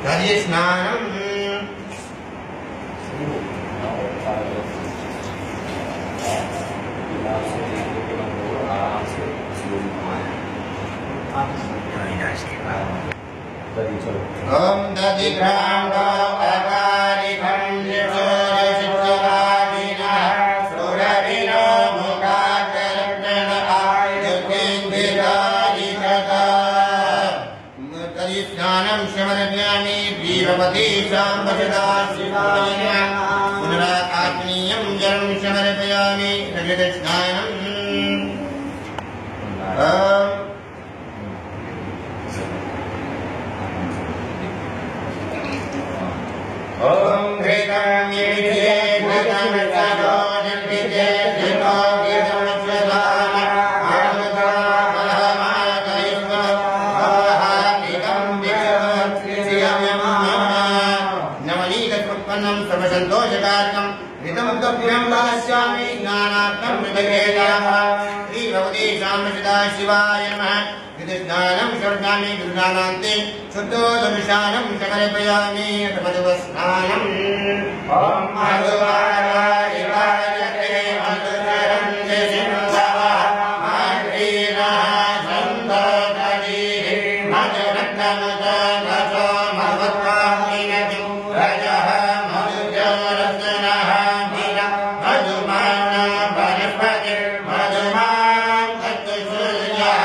स्नानम् ओम दधिघ्रांडो अकारिखं जिषोरशिक्षवादिनः सुरभिनो मुखाकर्षण आयुर्गेन्द्रियादिकथा तदिस्नानं शमनव्यामि वीरपति शाम्भजदा शिवाय पुनराकात्मीयं जलं शमर्पयामि रजतस्नानम् ओम घृतं येजे घृतं सदो जन्मिते जितो घृतं स्वधान आमदामहमातयुष्म आहातिकं विषमत्रियम् नवनीतकृत्पन्नं सर्वसन्तोषकारकं घृतं तुभ्यं दास्यामि ज्ञानार्थं मृतकेदाः श्रीभगवती शाम्भजदा शिवाय नमः स्नानं शर्गामि दुर्गानान्ते शुद्धोदविशानं समर्पयामि मधुस्नानम् ॐ मधुवाराय वाजते मधुररन्ते सिन्धवः माद्रीरः सन्तोषदीः मधुरत्नमुदगसो मधुत्वामिनतु रजः मधुजोरसनः मधुमान वनस्पतिर्मधुमान् तत्तुसूर्यः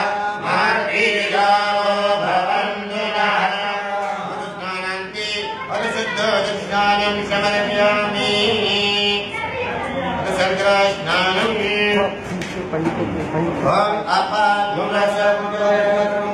स्नानं समर्पयामि स्नानम् ओम अपाद्युमसमुद्रं